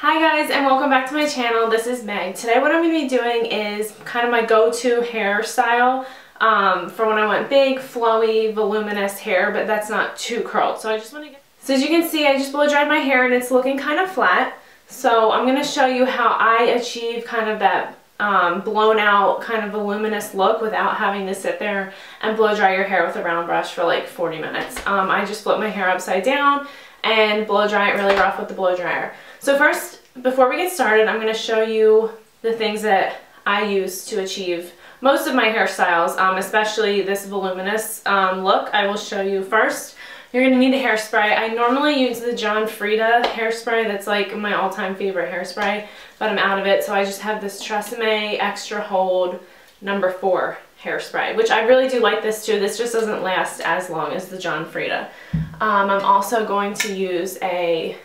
Hi guys, and welcome back to my channel. This is Meg. Today what I'm going to be doing is kind of my go-to hairstyle for when I want big, flowy, voluminous hair, but that's not too curled. So as you can see, I just blow dried my hair and it's looking kind of flat. So I'm going to show you how I achieve kind of that blown out kind of voluminous look without having to sit there and blow dry your hair with a round brush for like 40 minutes. I just flip my hair upside down and blow dry it really rough with the blow dryer. So first, before we get started, I'm going to show you the things that I use to achieve most of my hairstyles, especially this voluminous look. I will show you first. You're going to need a hairspray. I normally use the John Frieda hairspray. That's like my all-time favorite hairspray, but I'm out of it. So I just have this TRESemme Extra Hold No. 4 hairspray, which I really do like this too. This just doesn't last as long as the John Frieda. I'm also going to use a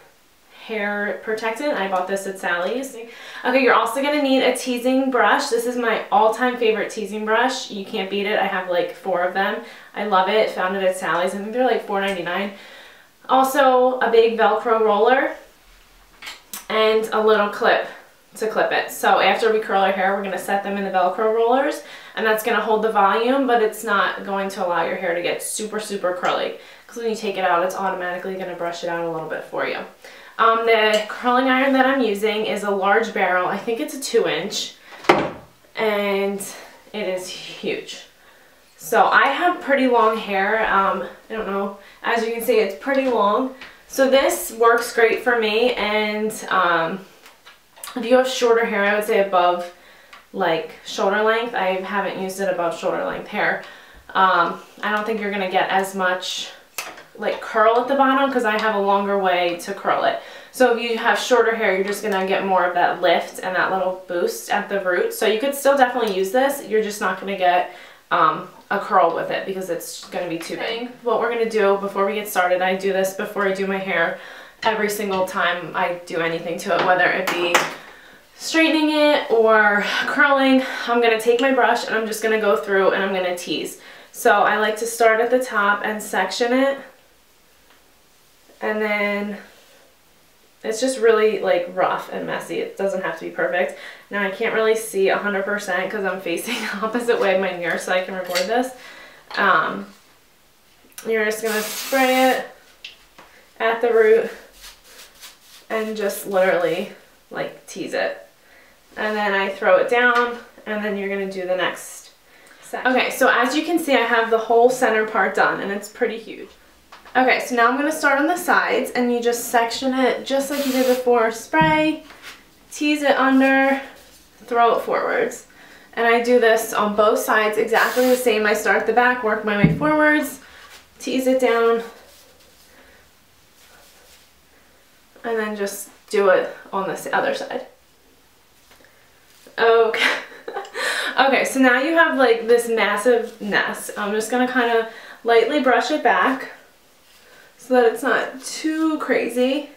hair protectant. I bought this at Sally's. Okay, you're also going to need a teasing brush. This is my all-time favorite teasing brush. You can't beat it. I have like 4 of them. I love it. Found it at Sally's. I think they're like $4.99. Also a big Velcro roller and a little clip to clip it. So after we curl our hair, we're going to set them in the Velcro rollers, and that's going to hold the volume, but it's not going to allow your hair to get super curly, because when you take it out, it's automatically going to brush it out a little bit for you. The curling iron that I'm using is a large barrel. I think it's a 2-inch, and it is huge. So I have pretty long hair. I don't know, as you can see, it's pretty long. So this works great for me, and if you have shorter hair, I would say above like shoulder length. I haven't used it above shoulder length hair. I don't think you're going to get as much like curl at the bottom because I have a longer way to curl it. So if you have shorter hair, you're just going to get more of that lift and that little boost at the root. So you could still definitely use this. You're just not going to get a curl with it because it's going to be too big. What we're going to do before we get started, I do this before I do my hair every single time I do anything to it, whether it be straightening it or curling. I'm going to take my brush and I'm just going to go through and I'm going to tease. So I like to start at the top and section it, and then it's just really like rough and messy. It doesn't have to be perfect. Now I can't really see 100% because I'm facing the opposite way of my mirror so I can record this. You're just going to spray it at the root and just literally like tease it. And then I throw it down, and then you're going to do the next section. Okay, so as you can see, I have the whole center part done, and it's pretty huge. Okay, so now I'm going to start on the sides, and you just section it just like you did before. Spray, tease it under, throw it forwards. And I do this on both sides exactly the same. I start at the back, work my way forwards, tease it down, and then just do it on this other side. Okay. Okay, so now you have like this massive nest. I'm just going to kind of lightly brush it back so that it's not too crazy.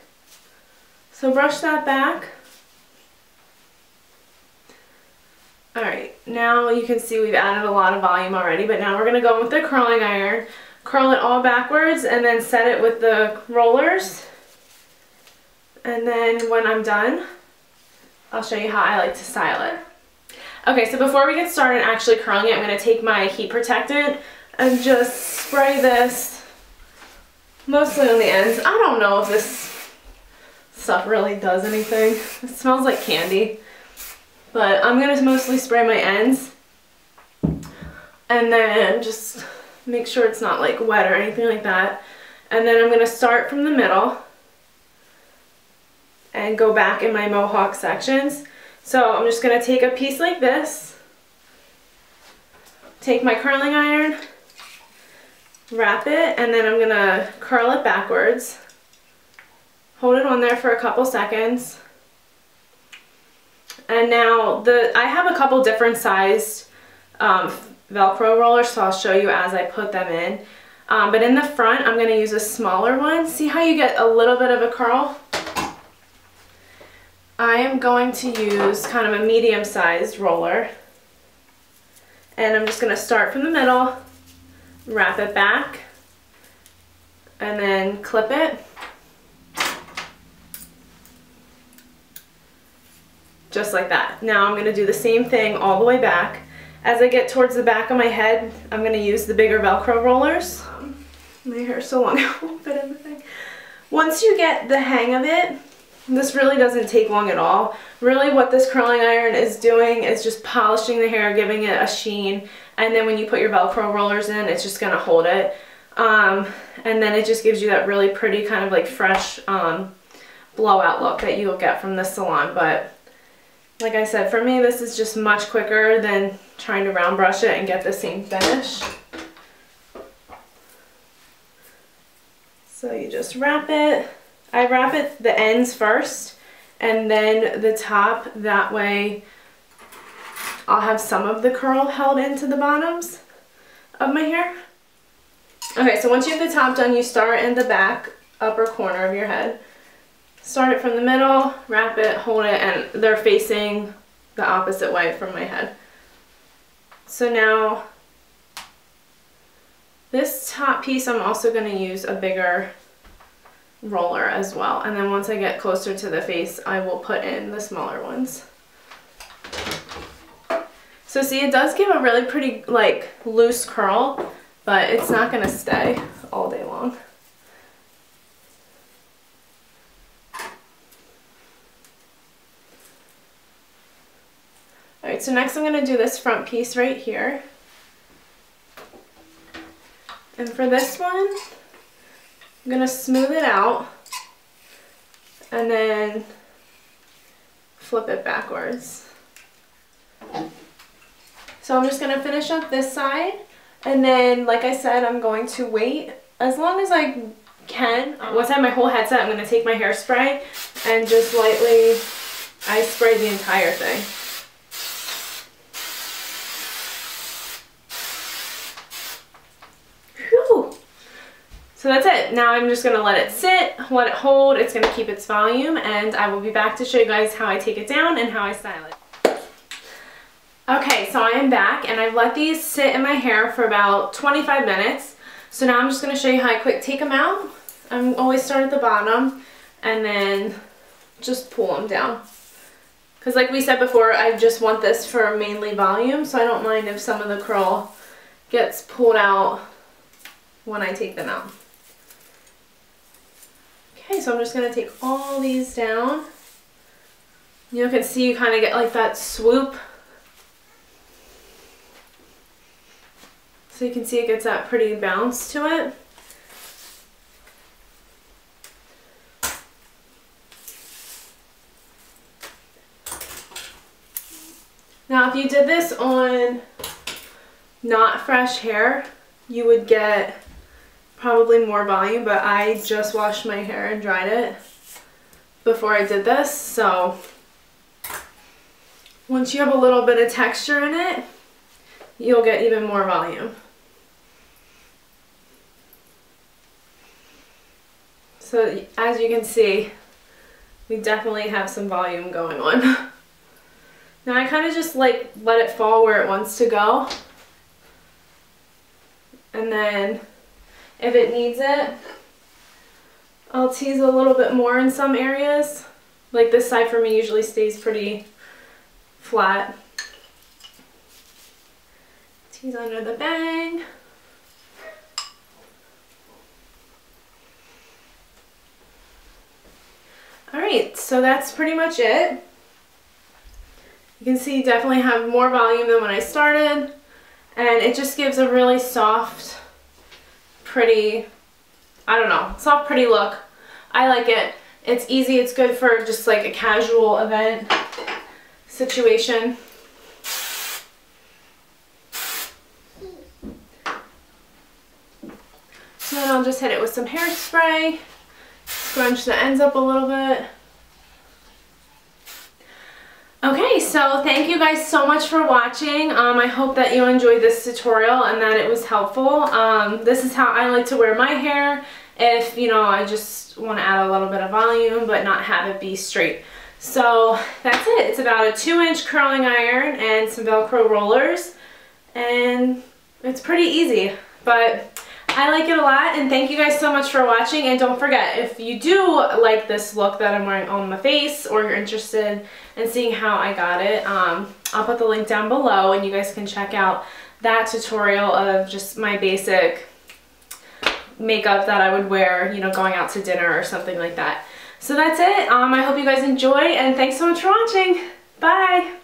So brush that back. Alright, now you can see we've added a lot of volume already, but now we're going to go with the curling iron, curl it all backwards, and then set it with the rollers. And then when I'm done, I'll show you how I like to style it. Okay, so before we get started actually curling it, I'm going to take my heat protectant and just spray this mostly on the ends. I don't know if this stuff really does anything. It smells like candy. But I'm going to mostly spray my ends. And then just make sure it's not like wet or anything like that. And then I'm going to start from the middle and go back in my mohawk sections. So I'm just going to take a piece like this, take my curling iron, wrap it, and then I'm going to curl it backwards. Hold it on there for a couple seconds. And now I have a couple different sized Velcro rollers, so I'll show you as I put them in. But in the front, I'm going to use a smaller one. See how you get a little bit of a curl? I am going to use kind of a medium-sized roller, and I'm just going to start from the middle, wrap it back, and then clip it, just like that. Now I'm going to do the same thing all the way back. As I get towards the back of my head, I'm going to use the bigger Velcro rollers. My hair is so long, it won't fit in the thing. Once you get the hang of it, this really doesn't take long at all. Really what this curling iron is doing is just polishing the hair, giving it a sheen, and then when you put your Velcro rollers in, it's just going to hold it. And then it just gives you that really pretty kind of like fresh blowout look that you'll get from the salon. But like I said, for me this is just much quicker than trying to round brush it and get the same finish. So you just wrap it. I wrap it the ends first and then the top, that way I'll have some of the curl held into the bottoms of my hair. Okay, so once you have the top done, you start in the back upper corner of your head. Start it from the middle, wrap it, hold it, and they're facing the opposite way from my head. So now this top piece I'm also going to use a bigger roller as well, and then once I get closer to the face I will put in the smaller ones. So see, it does give a really pretty like loose curl, but it's not going to stay all day long. Alright, so next I'm going to do this front piece right here. And for this one, I'm going to smooth it out and then flip it backwards. So I'm just going to finish up this side, and then like I said, I'm going to wait as long as I can. Once I have my whole head set, I'm going to take my hairspray and just lightly, I spray the entire thing. So that's it. Now I'm just going to let it sit, let it hold. It's going to keep its volume, and I will be back to show you guys how I take it down and how I style it. Okay, so I am back, and I've let these sit in my hair for about 25 minutes. So now I'm just going to show you how I quick take them out. I always start at the bottom and then just pull them down. Because like we said before, I just want this for mainly volume, so I don't mind if some of the curl gets pulled out when I take them out. Okay, so I'm just going to take all these down. You can see you kind of get like that swoop. So you can see it gets that pretty bounce to it. Now if you did this on not fresh hair, you would get probably more volume, but I just washed my hair and dried it before I did this, so once you have a little bit of texture in it, you'll get even more volume. So as you can see, we definitely have some volume going on. Now I kind of just like let it fall where it wants to go, and then if it needs it, I'll tease a little bit more in some areas. Like this side for me usually stays pretty flat. Tease under the bang. Alright, so that's pretty much it. You can see definitely have more volume than when I started, and it just gives a really soft, pretty, I don't know, soft, pretty look. I like it. It's easy. It's good for just like a casual event situation. So then I'll just hit it with some hairspray, scrunch the ends up a little bit. Okay, so thank you guys so much for watching. I hope that you enjoyed this tutorial and that it was helpful. This is how I like to wear my hair if, you know, I just want to add a little bit of volume but not have it be straight. So that's it. It's about a 2-inch curling iron and some Velcro rollers, and it's pretty easy. But I like it a lot, and thank you guys so much for watching. And don't forget, if you do like this look that I'm wearing on my face, or you're interested in seeing how I got it, I'll put the link down below and you guys can check out that tutorial of just my basic makeup that I would wear, you know, going out to dinner or something like that. So that's it. I hope you guys enjoy, and thanks so much for watching. Bye!